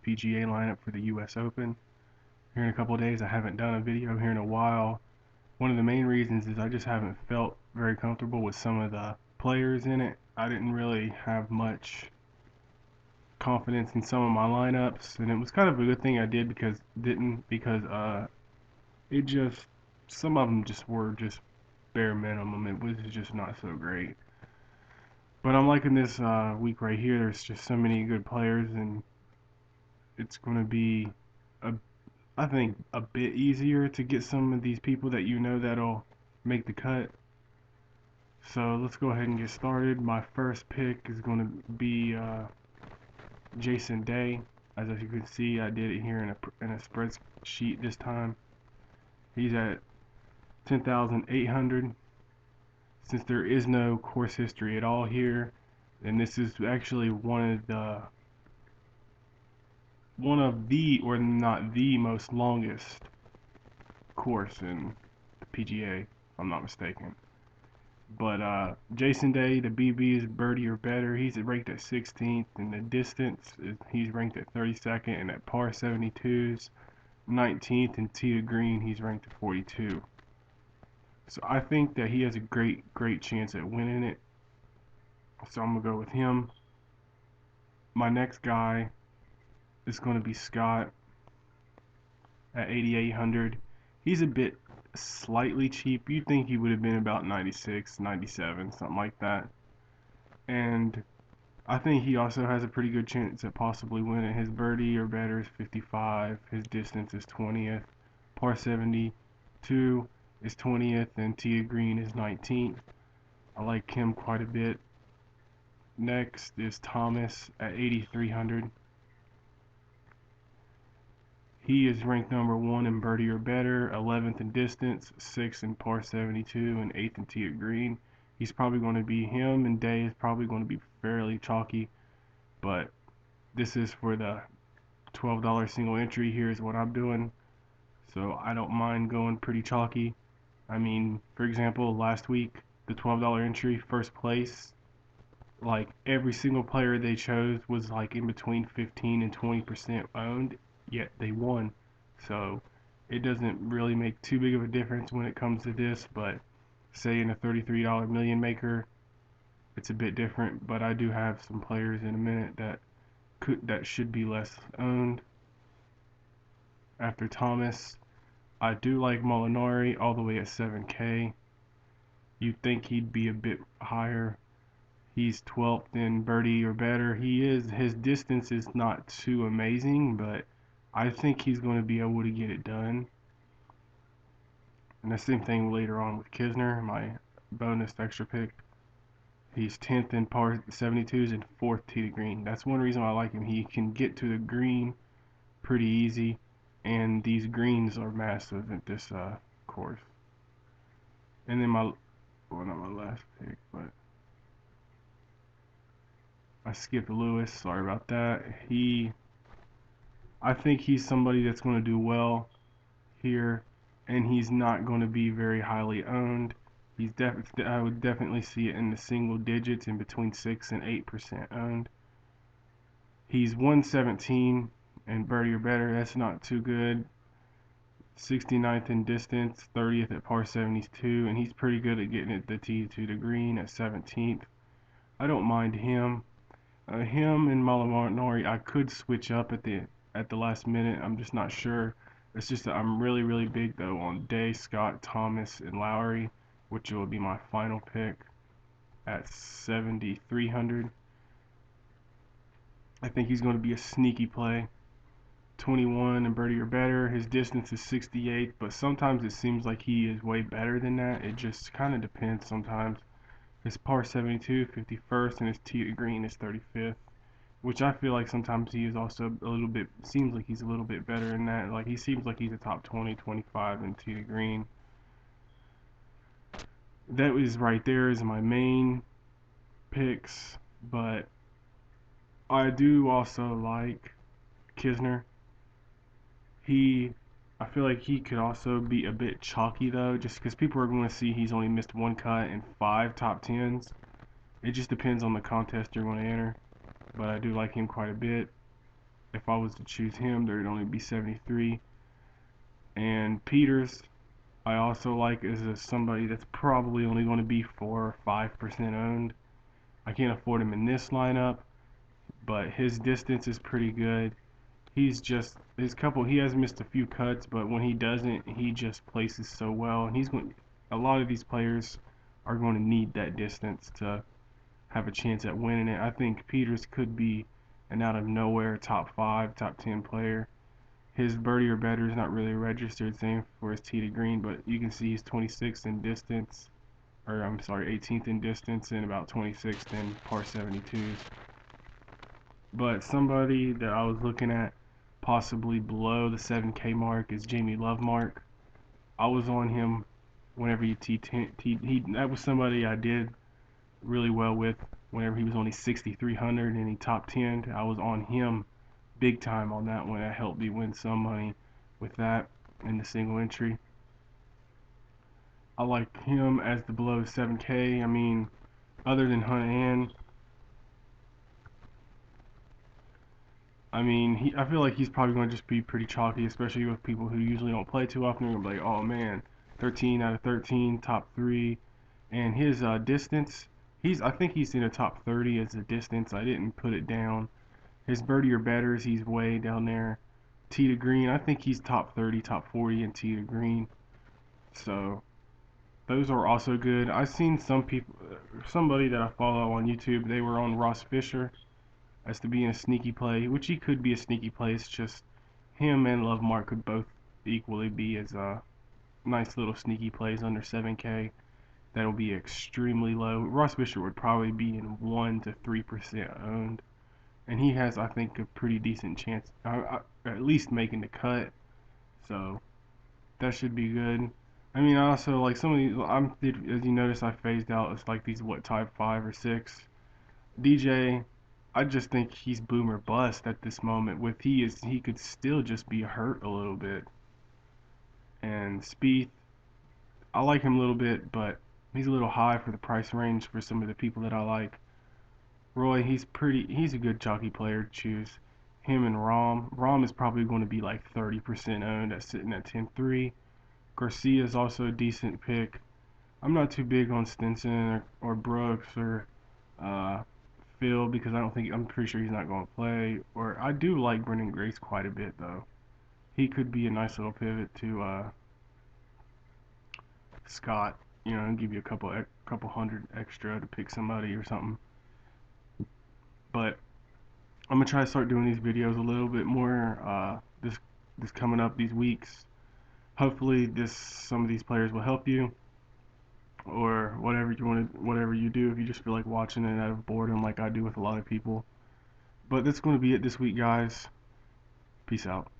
PGA lineup for the US Open here in a couple of days. I haven't done a video here in a while. One of the main reasons is I just haven't felt very comfortable with some of the players in it. I didn't really have much confidence in some of my lineups, and it was kind of a good thing I did because it just some of them just were just bare minimum. It was just not so great. But I'm liking this week right here. There's just so many good players, and it's going to be, a, I think, a bit easier to get some of these people that you know that'll make the cut. So let's go ahead and get started. My first pick is going to be Jason Day. As you can see, I did it here in a spreadsheet this time. He's at 10,800. Since there is no course history at all here, and this is actually one of the, or not the most longest course in the PGA, if I'm not mistaken. But Jason Day, the BB is birdie or better. He's ranked at 16th, and the distance he's ranked at 32nd, and at par 72s, 19th, and tee to green he's ranked at 42. So I think that he has a great chance at winning it. So I'm gonna go with him. My next guy is going to be Scott at 8,800. He's a bit slightly cheap. You'd think he would have been about 96, 97, something like that. And I think he also has a pretty good chance at possibly winning. His birdie or better is 55. His distance is 20th. Par 72 is 20th, and tee green is 19th. I like him quite a bit. Next is Thomas at 8,300. He is ranked number 1 in birdie or better, 11th in distance, 6th in par 72, and 8th in tee at green. He's probably going to be him, and Day is probably going to be fairly chalky, but this is for the $12 single entry. Here's what I'm doing, so I don't mind going pretty chalky. I mean, for example, last week, the $12 entry, first place, like every single player they chose was like in between 15 and 20% owned, yet they won. So it doesn't really make too big of a difference when it comes to this, but say in a $33 million maker, it's a bit different. But I do have some players in a minute that should be less owned. After Thomas, I do like Molinari all the way at 7K. You'd think he'd be a bit higher. He's 12th in birdie or better. His distance is not too amazing, but I think he's going to be able to get it done. And the same thing later on with Kisner, my bonus extra pick. He's 10th in par 72s and 4th tee to green. That's one reason why I like him. He can get to the green pretty easy, and these greens are massive at this course. And then not my last pick, but I skipped Lewis. Sorry about that. I think he's somebody that's going to do well here, and he's not going to be very highly owned. I would definitely see it in the single digits, in between 6 and 8% owned. He's 117 and birdie or better. That's not too good. 69th in distance, 30th at par 72, and he's pretty good at getting it the tee to the green at 17th. I don't mind him. Him and Molinari, I could switch up at the last minute. I'm just not sure. It's just that I'm really big though on Day, Scott, Thomas, and Lowry, which will be my final pick at 7,300. I think he's going to be a sneaky play. 21 and birdie or better. His distance is 68, but sometimes it seems like he is way better than that. It just kind of depends sometimes. His par 72, 51st, and his tee to green is 35th, which I feel like sometimes he is also a little bit, seems like he's a little bit better than that. Like he seems like he's a top 20, 25 in tee to green. That is right there is my main picks, but I do also like Kisner. I feel like he could also be a bit chalky though, just because people are going to see he's only missed one cut and 5 top 10s. It just depends on the contest you're going to enter, but I do like him quite a bit. if I was to choose him, there'd only be 73. And Peters, I also like as somebody that's probably only going to be 4 or 5% owned. I can't afford him in this lineup, but his distance is pretty good. He's just he has missed a few cuts, but when he doesn't, he just places so well. And a lot of these players are going to need that distance to have a chance at winning it. I think Peters could be an out of nowhere top 5, top 10 player. His birdie or better is not really registered, same for his tee to green, but you can see he's 26th in distance, or I'm sorry, 18th in distance and about 26th in par 72s. But somebody that I was looking at possibly below the 7K mark is Jamie Lovemark. I was on him whenever that was somebody I did really well with whenever he was only 6,300 and he top 10. I was on him big time on that one. That helped me win some money with that in the single entry. I like him as the below 7K. I mean, other than Hunt, I feel like he's probably going to just be pretty chalky, especially with people who usually don't play too often. They're going to be like, oh man, 13 out of 13, top 3. And his distance, I think he's in the top 30 as a distance. I didn't put it down. His birdie or betters, he's way down there. Tee to green, I think he's top 30, top 40 in tee to green. So those are also good. I've seen somebody that I follow on YouTube, they were on Ross Fisher as to being a sneaky play, which he could be a sneaky play. It's just him and Lovemark could both equally be as nice little sneaky plays under 7K. That'll be extremely low. Ross Fisher would probably be in 1 to 3% owned, and he has, I think, a pretty decent chance, at least making the cut. So that should be good. I mean, I also like some of these. As you notice, I phased out. It's like these type 5 or 6. DJ, I just think he's boom or bust at this moment. He could still just be hurt a little bit. And Spieth, I like him a little bit, but he's a little high for the price range for some of the people that I like. Roy, he's a good jockey player to choose. Him and Rahm. Rahm is probably going to be like 30% owned at sitting at 10-3. Garcia is also a decent pick. I'm not too big on Stinson or Brooks or uh, Phil because I'm pretty sure he's not going to play. Or I do like Brendan Grace quite a bit though. He could be a nice little pivot to Scott. And give you a couple hundred extra to pick somebody or something. But I'm gonna try to start doing these videos a little bit more this coming up these weeks. Hopefully, some of these players will help you, or whatever you do. If you just feel like watching it out of boredom, like I do with a lot of people. But that's going to be it this week, guys. Peace out.